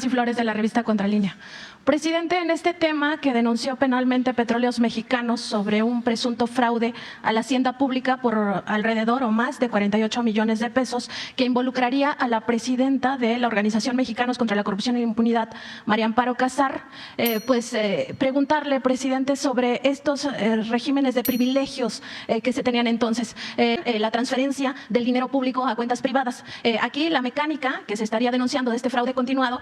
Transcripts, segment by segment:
Flores de la revista Contralínea. Presidente, en este tema que denunció penalmente Petróleos Mexicanos sobre un presunto fraude a la hacienda pública por alrededor o más de 48 millones de pesos que involucraría a la presidenta de la Organización Mexicanos contra la Corrupción e Impunidad, María Amparo Casar, preguntarle, presidente, sobre estos regímenes de privilegios que se tenían entonces, la transferencia del dinero público a cuentas privadas. Aquí la mecánica que se estaría denunciando de este fraude continuado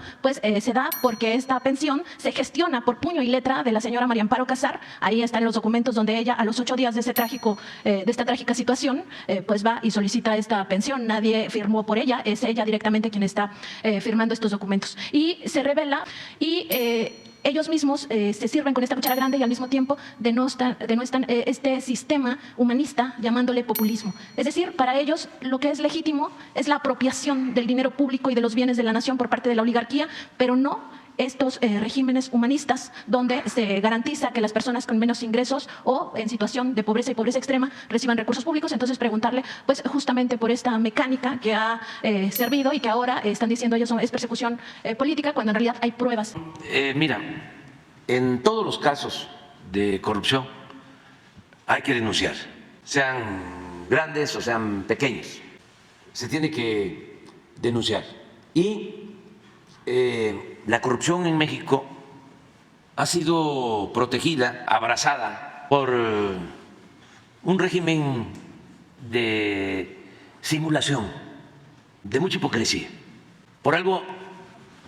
se da porque esta pensión se gestiona por puño y letra de la señora María Amparo Casar. Ahí están los documentos donde ella, a los 8 días de esta trágica situación, va y solicita esta pensión. Nadie firmó por ella, es ella directamente quien está firmando estos documentos. Y se revela ellos mismos se sirven con esta cuchara grande y al mismo tiempo denuestan este sistema humanista llamándole populismo. Es decir, para ellos lo que es legítimo es la apropiación del dinero público y de los bienes de la nación por parte de la oligarquía, pero no estos regímenes humanistas donde se garantiza que las personas con menos ingresos o en situación de pobreza y pobreza extrema reciban recursos públicos. Entonces preguntarle justamente por esta mecánica que ha servido y que ahora están diciendo ellos es persecución política, cuando en realidad hay pruebas. Mira, en todos los casos de corrupción hay que denunciar, sean grandes o sean pequeños, se tiene que denunciar. Y la corrupción en México ha sido protegida, abrazada por un régimen de simulación, de mucha hipocresía. Por algo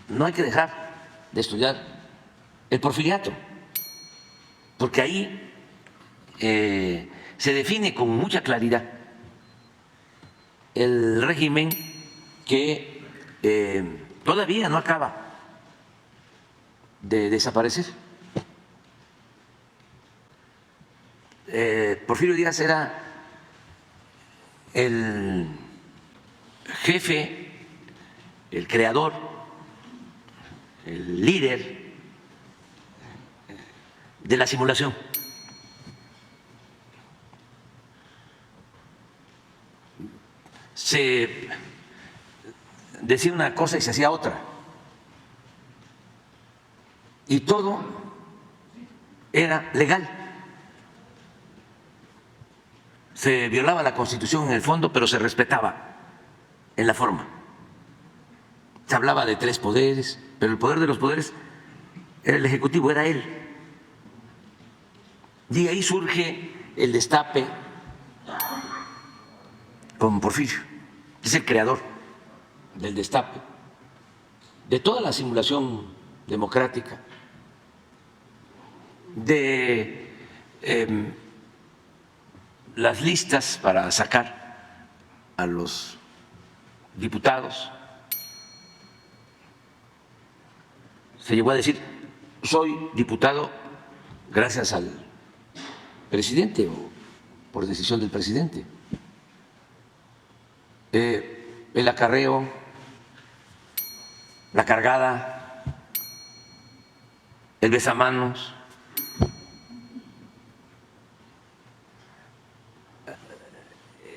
no hay que dejar de estudiar el Porfiriato, porque ahí se define con mucha claridad el régimen que todavía no acaba de desaparecer. Porfirio Díaz era el jefe, el creador, el líder de la simulación. Se decía una cosa y se hacía otra. Y todo era legal. Se violaba la Constitución en el fondo, pero se respetaba en la forma. Se hablaba de 3 poderes, pero el poder de los poderes era el Ejecutivo, era él. Y ahí surge el destape con Porfirio. Es el creador del destape, de toda la simulación democrática, de las listas para sacar a los diputados. Se llegó a decir, soy diputado gracias al presidente o por decisión del presidente. El acarreo, la cargada, el besamanos,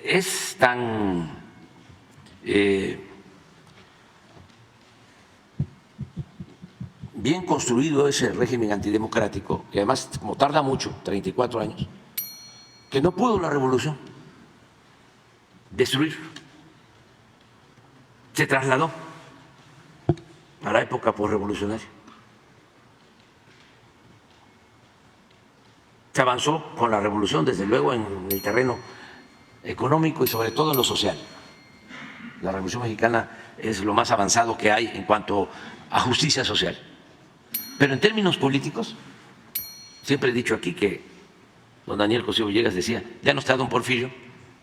es tan bien construido ese régimen antidemocrático, y además como tarda mucho, 34 años, que no pudo la revolución destruirlo. Se trasladó a la época posrevolucionaria. Se avanzó con la revolución, desde luego, en el terreno económico y sobre todo en lo social. La Revolución Mexicana es lo más avanzado que hay en cuanto a justicia social. Pero en términos políticos, siempre he dicho aquí que don Daniel Cosío Villegas decía, ya no está don Porfirio,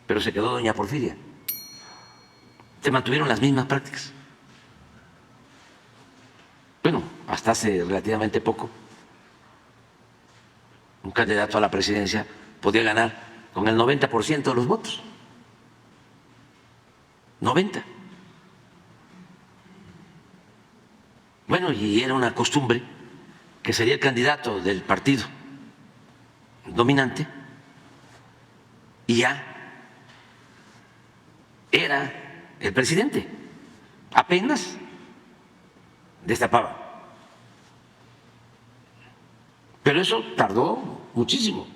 pero se quedó doña Porfiria. Se mantuvieron las mismas prácticas. Bueno, hasta hace relativamente poco, un candidato a la presidencia podía ganar con el 90% de los votos. 90. Bueno, y era una costumbre que sería el candidato del partido dominante y ya era el presidente. Apenas destapaba. Pero eso tardó muchísimo.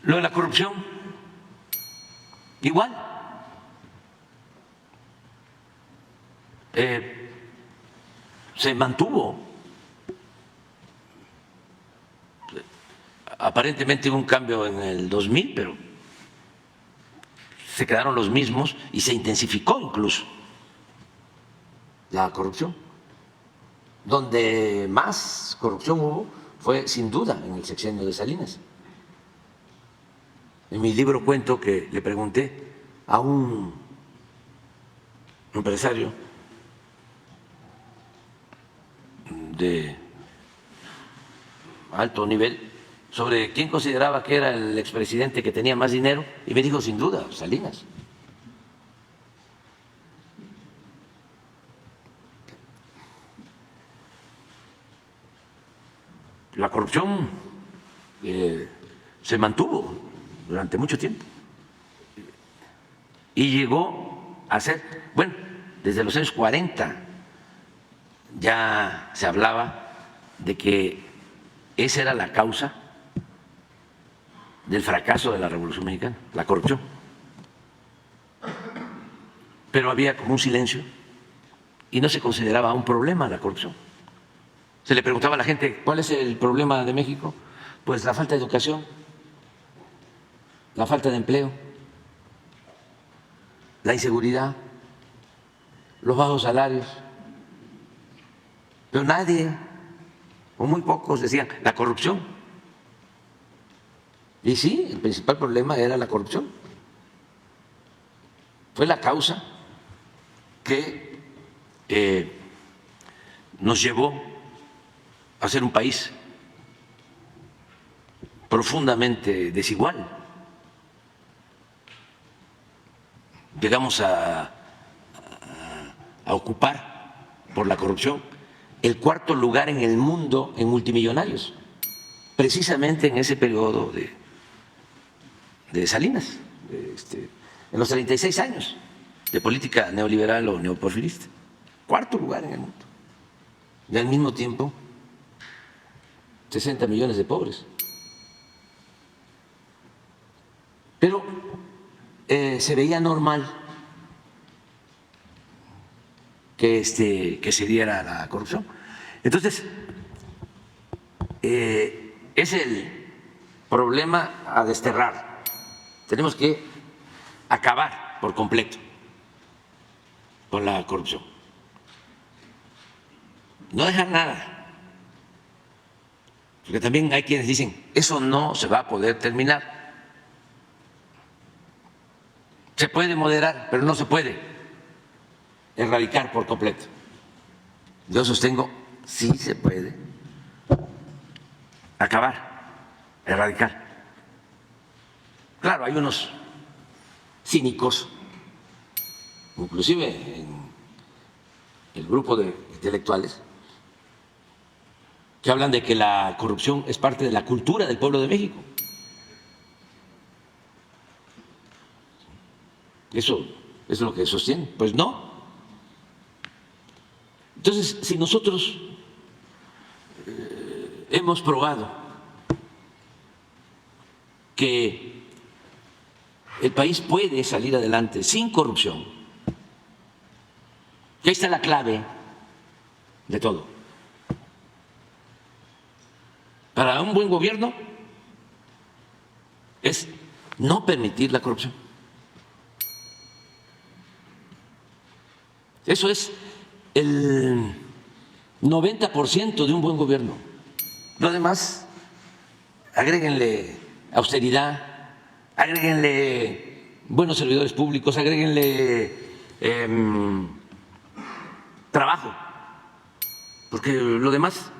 Lo de la corrupción, igual. Se mantuvo. Aparentemente hubo un cambio en el 2000, pero se quedaron los mismos y se intensificó incluso la corrupción. Donde más corrupción hubo fue sin duda en el sexenio de Salinas. En mi libro cuento que le pregunté a un empresario de alto nivel sobre quién consideraba que era el expresidente que tenía más dinero y me dijo sin duda Salinas. La corrupción se mantuvo durante mucho tiempo y llegó a ser, bueno, desde los años 40 ya se hablaba de que esa era la causa del fracaso de la Revolución Mexicana, la corrupción. Pero había como un silencio y no se consideraba un problema la corrupción. Se le preguntaba a la gente, ¿cuál es el problema de México? Pues la falta de educación, la falta de empleo, la inseguridad, los bajos salarios. Pero nadie, o muy pocos, decían la corrupción. Y sí, el principal problema era la corrupción. Fue la causa que nos llevó a ser un país profundamente desigual. Llegamos a ocupar por la corrupción el cuarto lugar en el mundo en multimillonarios, precisamente en ese periodo de Salinas, en los 36 años de política neoliberal o neoporfirista. Cuarto lugar en el mundo. Y al mismo tiempo 60 millones de pobres. Pero se veía normal que se diera la corrupción. Entonces, es el problema a desterrar. Tenemos que acabar por completo con la corrupción. No dejar nada. Porque también hay quienes dicen, eso no se va a poder terminar. Se puede moderar, pero no se puede erradicar por completo. Yo sostengo, sí se puede acabar, erradicar. Claro, hay unos cínicos, inclusive en el grupo de intelectuales, que hablan de que la corrupción es parte de la cultura del pueblo de México. Eso es lo que sostienen. Pues no. Entonces, si nosotros hemos probado que el país puede salir adelante sin corrupción, que ahí está la clave de todo. Para un buen gobierno es no permitir la corrupción. Eso es el 90% de un buen gobierno. Lo demás, agréguenle austeridad, agréguenle buenos servidores públicos, agréguenle trabajo, porque lo demás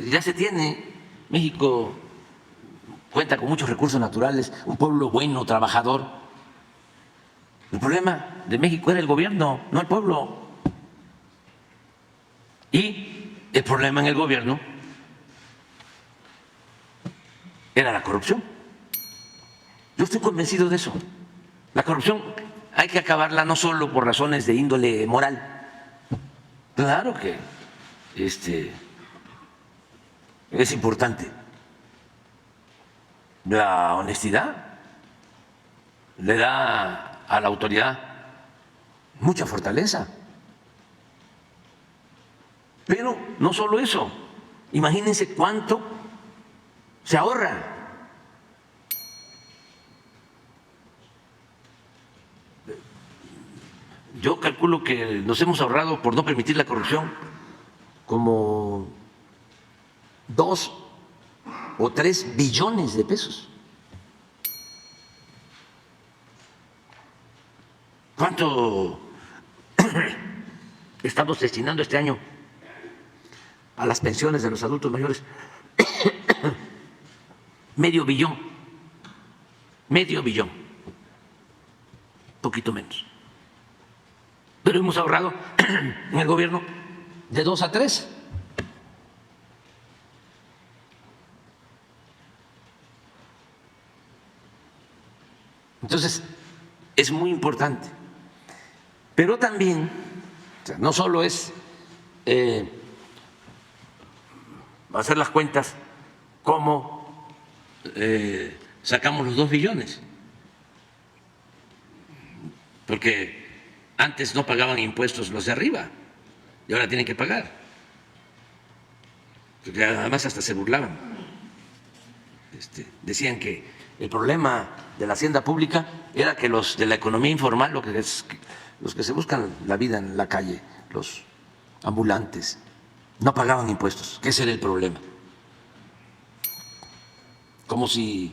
ya se tiene. México cuenta con muchos recursos naturales, un pueblo bueno, trabajador. El problema de México era el gobierno, no el pueblo. Y el problema en el gobierno era la corrupción. Yo estoy convencido de eso. La corrupción hay que acabarla no solo por razones de índole moral. Claro que es importante. La honestidad le da a la autoridad mucha fortaleza. Pero no solo eso, imagínense cuánto se ahorra. Yo calculo que nos hemos ahorrado, por no permitir la corrupción, como 2 o 3 billones de pesos. ¿Cuánto estamos destinando este año a las pensiones de los adultos mayores? Medio billón, poquito menos. Pero hemos ahorrado en el gobierno de 2 a 3. Entonces, es muy importante. Pero también, o sea, no solo es hacer las cuentas cómo sacamos los 2 billones, porque antes no pagaban impuestos los de arriba y ahora tienen que pagar, porque además hasta se burlaban. Decían que el problema de la hacienda pública era que los de la economía informal, los que se buscan la vida en la calle, los ambulantes, no pagaban impuestos, que ese era el problema. Como si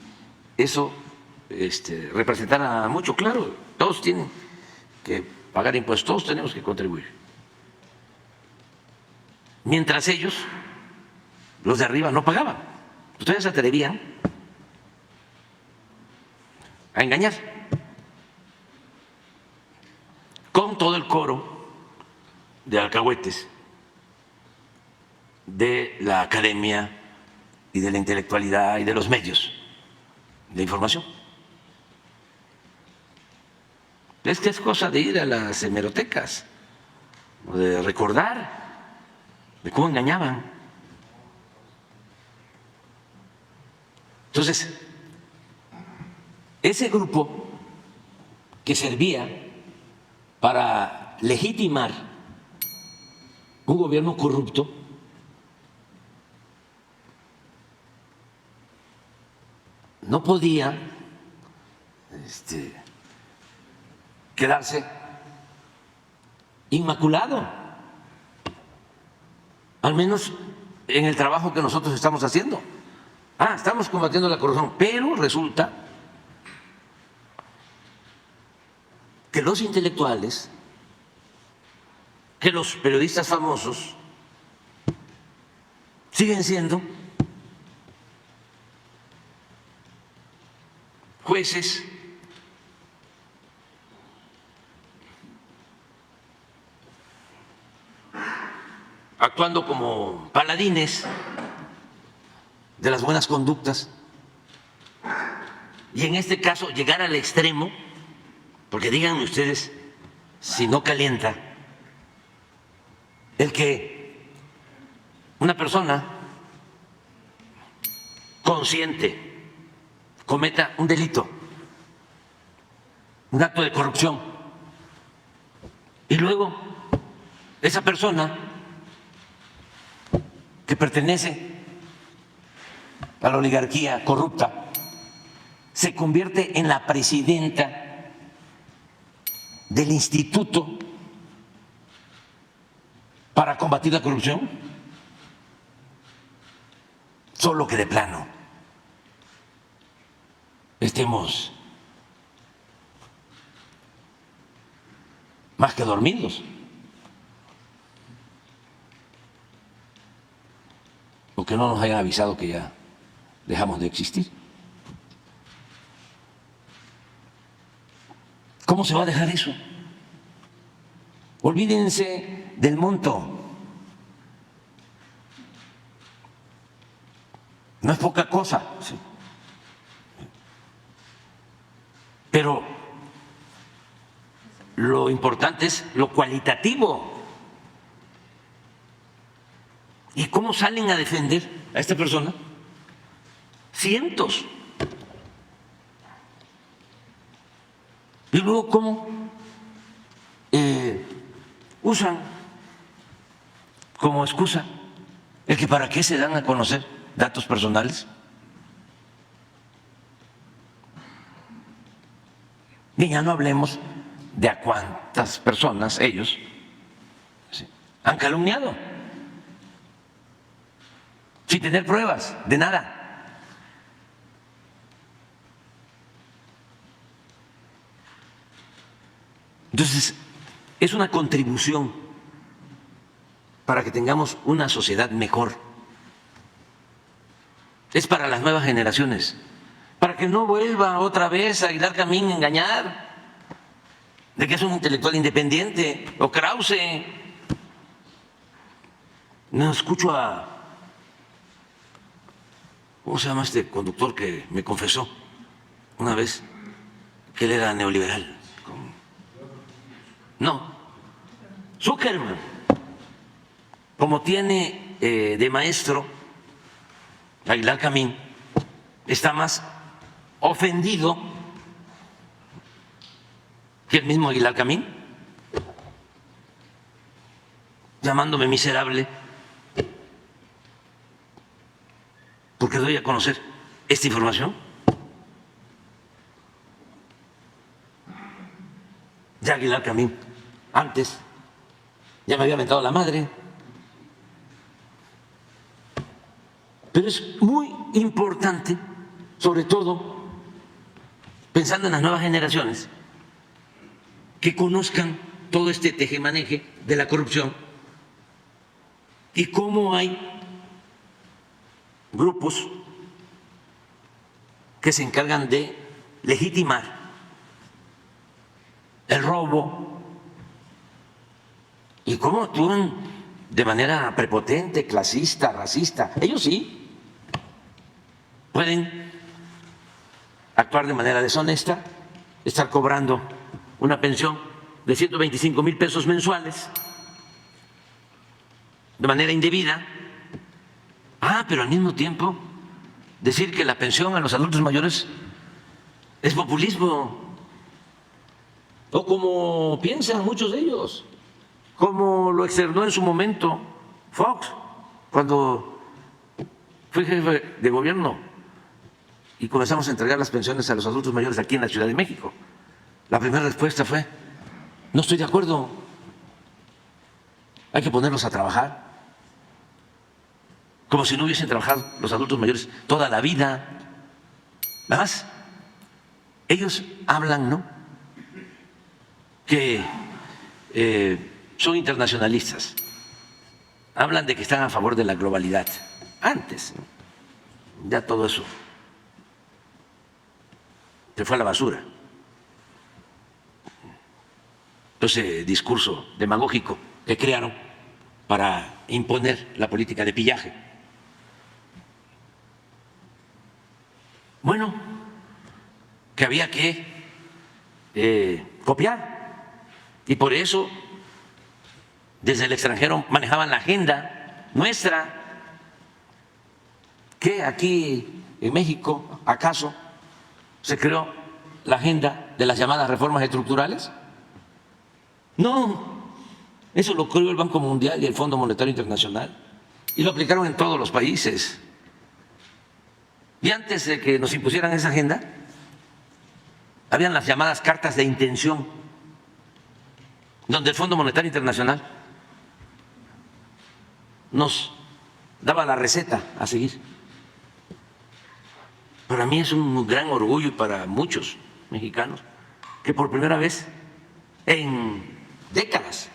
eso representara mucho. Claro, todos tienen que pagar impuestos, todos tenemos que contribuir. Mientras ellos, los de arriba, no pagaban. Ustedes se atrevían a engañar con todo el coro de alcahuetes de la academia y de la intelectualidad y de los medios de información. Es que es cosa de ir a las hemerotecas o de recordar de cómo engañaban. Entonces, ese grupo que servía para legitimar un gobierno corrupto no podía quedarse inmaculado, al menos en el trabajo que nosotros estamos haciendo. Estamos combatiendo la corrupción, pero resulta que los intelectuales, que los periodistas famosos siguen siendo jueces actuando como paladines de las buenas conductas, y en este caso llegar al extremo, porque díganme ustedes si no calienta el que una persona consciente cometa un delito, un acto de corrupción, y luego esa persona que pertenece a la oligarquía corrupta se convierte en la presidenta del Instituto para combatir la corrupción, solo que de plano estemos más que dormidos, o que no nos hayan avisado que ya dejamos de existir. ¿Cómo se va a dejar eso? Olvídense del monto. No es poca cosa, sí. Pero lo importante es lo cualitativo. ¿Y cómo salen a defender a esta persona? Cientos. Y luego, ¿cómo usan como excusa el que para qué se dan a conocer datos personales? Y ya no hablemos de a cuántas personas ellos han calumniado sin tener pruebas de nada. Entonces, es una contribución para que tengamos una sociedad mejor. Es para las nuevas generaciones, para que no vuelva otra vez a Aguilar Camín a engañar de que es un intelectual independiente, o Krause. No escucho a, ¿cómo se llama este conductor que me confesó una vez que él era neoliberal? No, Zuckerman, como tiene de maestro Aguilar Camín, está más ofendido que el mismo Aguilar Camín, llamándome miserable porque doy a conocer esta información. Ya Aguilar Camín antes ya me había mentado la madre. Pero es muy importante, sobre todo pensando en las nuevas generaciones, que conozcan todo este tejemaneje de la corrupción y cómo hay grupos que se encargan de legitimar el robo y cómo actúan de manera prepotente, clasista, racista. Ellos sí pueden actuar de manera deshonesta, estar cobrando una pensión de 125,000 pesos mensuales de manera indebida. Pero al mismo tiempo decir que la pensión a los adultos mayores es populismo, o como piensan muchos de ellos, como lo externó en su momento Fox cuando fue jefe de gobierno y comenzamos a entregar las pensiones a los adultos mayores aquí en la Ciudad de México. La primera respuesta fue: no estoy de acuerdo, hay que ponerlos a trabajar, como si no hubiesen trabajado los adultos mayores toda la vida. Además, ellos hablan, ¿no?, que son internacionalistas, hablan de que están a favor de la globalidad. Antes, ¿no?, ya todo eso se fue a la basura. Ese discurso demagógico que crearon para imponer la política de pillaje. Bueno, que había que copiar, y por eso desde el extranjero manejaban la agenda nuestra. ¿Qué aquí en México acaso se creó la agenda de las llamadas reformas estructurales? No, eso lo creó el Banco Mundial y el Fondo Monetario Internacional y lo aplicaron en todos los países. Y antes de que nos impusieran esa agenda, habían las llamadas cartas de intención, donde el Fondo Monetario Internacional nos daba la receta a seguir. Para mí es un gran orgullo, y para muchos mexicanos, que por primera vez en décadas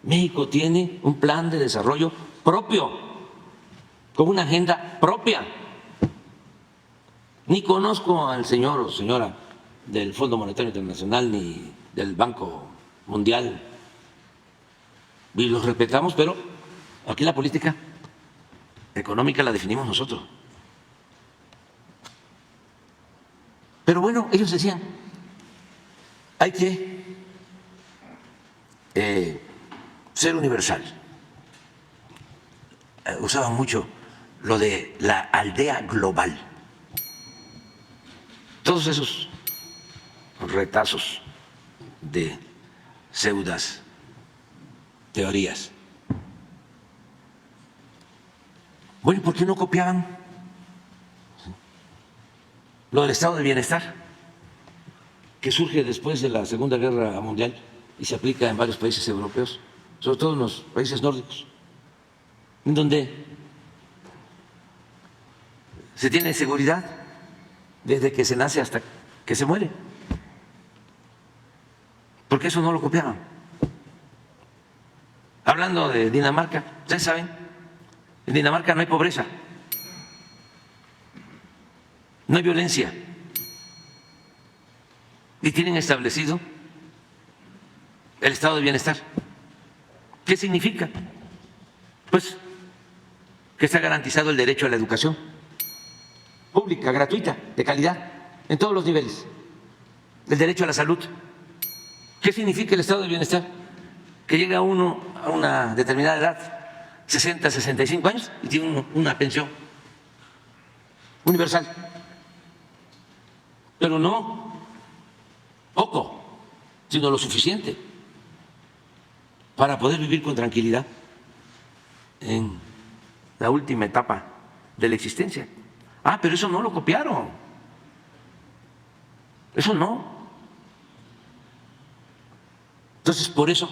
México tiene un plan de desarrollo propio, con una agenda propia. Ni conozco al señor o señora del Fondo Monetario Internacional ni del Banco Mundial, y los respetamos, pero aquí la política económica la definimos nosotros. Pero bueno, ellos decían: hay que ser universal. Usaban mucho lo de la aldea global. Todos esos retazos de pseudas teorías. Bueno, ¿y por qué no copiaban lo del estado de bienestar, que surge después de la Segunda Guerra Mundial y se aplica en varios países europeos, sobre todo en los países nórdicos, en donde se tiene seguridad desde que se nace hasta que se muere? ¿Por qué eso no lo copiaron? Hablando de Dinamarca, ustedes saben, en Dinamarca no hay pobreza, no hay violencia, y tienen establecido el estado de bienestar. ¿Qué significa? Pues que está garantizado el derecho a la educación pública, gratuita, de calidad, en todos los niveles, el derecho a la salud. ¿Qué significa el estado de bienestar? Que llega uno a una determinada edad, 60, 65 años, y tiene una pensión universal. Pero no poco, sino lo suficiente para poder vivir con tranquilidad en la última etapa de la existencia. Ah, pero eso no lo copiaron. Eso no. Entonces, por eso,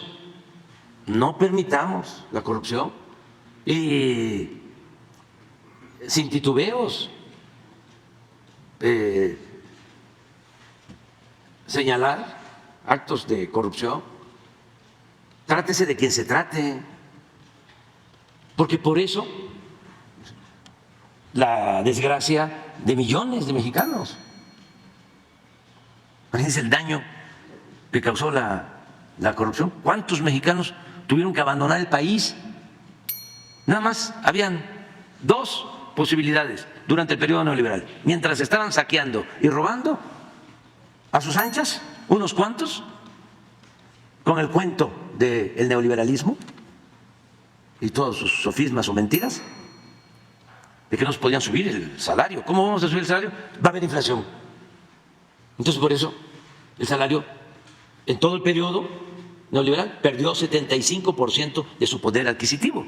no permitamos la corrupción y sin titubeos señalar actos de corrupción. Trátese de quien se trate, porque por eso la desgracia de millones de mexicanos. Imagínense el daño que causó la corrupción. ¿Cuántos mexicanos tuvieron que abandonar el país? Nada más habían dos posibilidades durante el periodo neoliberal. Mientras estaban saqueando y robando a sus anchas, unos cuantos, con el cuento del neoliberalismo y todos sus sofismas o mentiras, de que no se podían subir el salario. ¿Cómo vamos a subir el salario? Va a haber inflación. Entonces, por eso, el salario en todo el periodo neoliberal perdió 75% de su poder adquisitivo.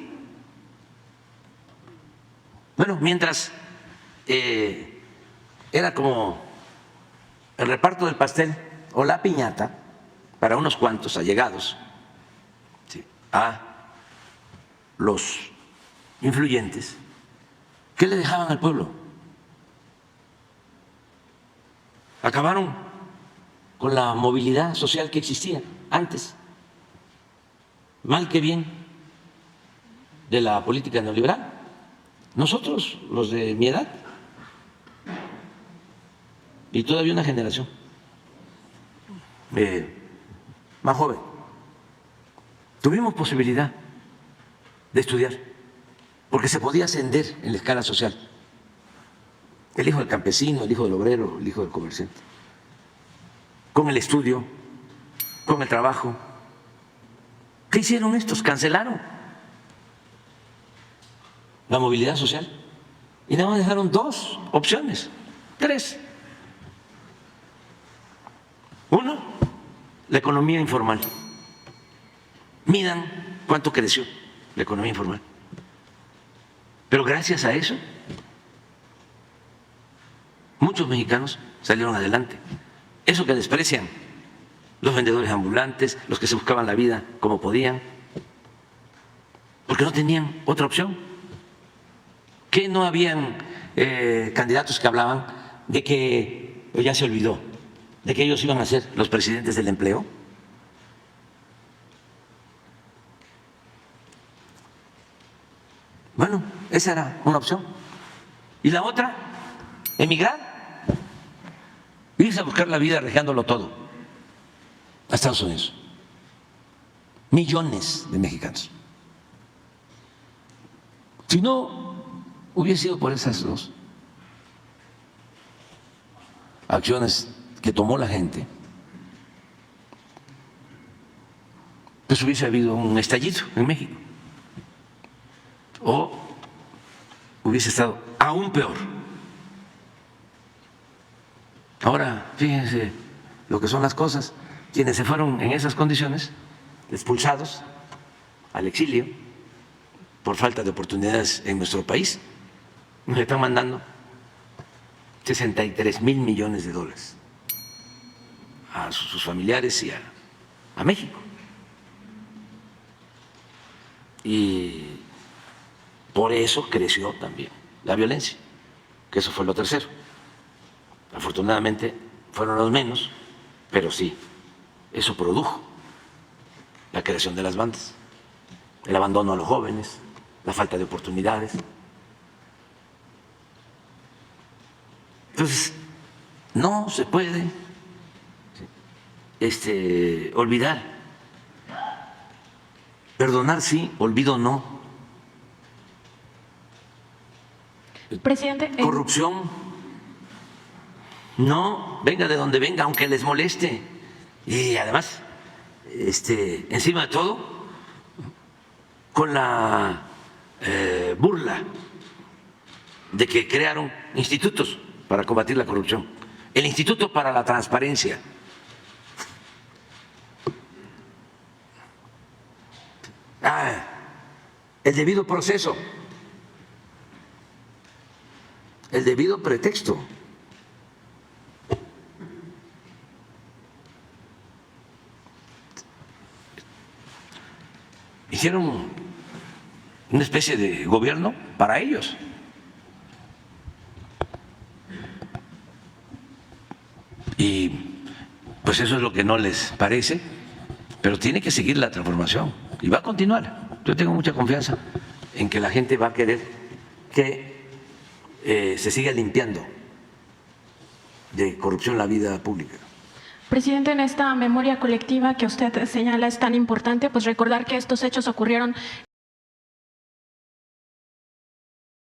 Bueno, mientras era como el reparto del pastel o la piñata para unos cuantos allegados, ¿sí?, a los influyentes, ¿qué le dejaban al pueblo? Acabaron con la movilidad social que existía antes, mal que bien, de la política neoliberal. Nosotros, los de mi edad, y todavía una generación más joven, tuvimos posibilidad de estudiar, porque se podía ascender en la escala social. El hijo del campesino, el hijo del obrero, el hijo del comerciante. Con el estudio, con el trabajo. ¿Qué hicieron estos? Cancelaron la movilidad social y nada más dejaron dos opciones, tres. Uno, la economía informal. Midan cuánto creció la economía informal. Pero gracias a eso, muchos mexicanos salieron adelante. Eso que desprecian los vendedores ambulantes, los que se buscaban la vida como podían, porque no tenían otra opción. ¿Que no habían candidatos que hablaban de que, ya se olvidó, de que ellos iban a ser los presidentes del empleo? Bueno, esa era una opción. Y la otra, emigrar, irse a buscar la vida arriesgándolo todo a Estados Unidos. Millones de mexicanos. Si no hubiese sido por esas dos acciones que tomó la gente, pues pues hubiese habido un estallido en México o hubiese estado aún peor. Ahora, fíjense lo que son las cosas. Quienes se fueron en esas condiciones, expulsados al exilio por falta de oportunidades en nuestro país, nos están mandando 63,000 millones de dólares a sus familiares y a México. Y por eso creció también la violencia, que eso fue lo tercero. Afortunadamente fueron los menos, pero sí, eso produjo la creación de las bandas, el abandono a los jóvenes, la falta de oportunidades. Entonces, no se puede olvidar. Perdonar sí, olvido no. Presidente, Corrupción, no, venga de donde venga, aunque les moleste. Y además, encima de todo, con la burla de que crearon institutos para combatir la corrupción. El Instituto para la Transparencia. El debido proceso, el debido pretexto. Hicieron una especie de gobierno para ellos. Y pues eso es lo que no les parece, pero tiene que seguir la transformación y va a continuar. Yo tengo mucha confianza en que la gente va a querer que se siga limpiando de corrupción la vida pública. Presidente, en esta memoria colectiva que usted señala es tan importante, pues recordar que estos hechos ocurrieron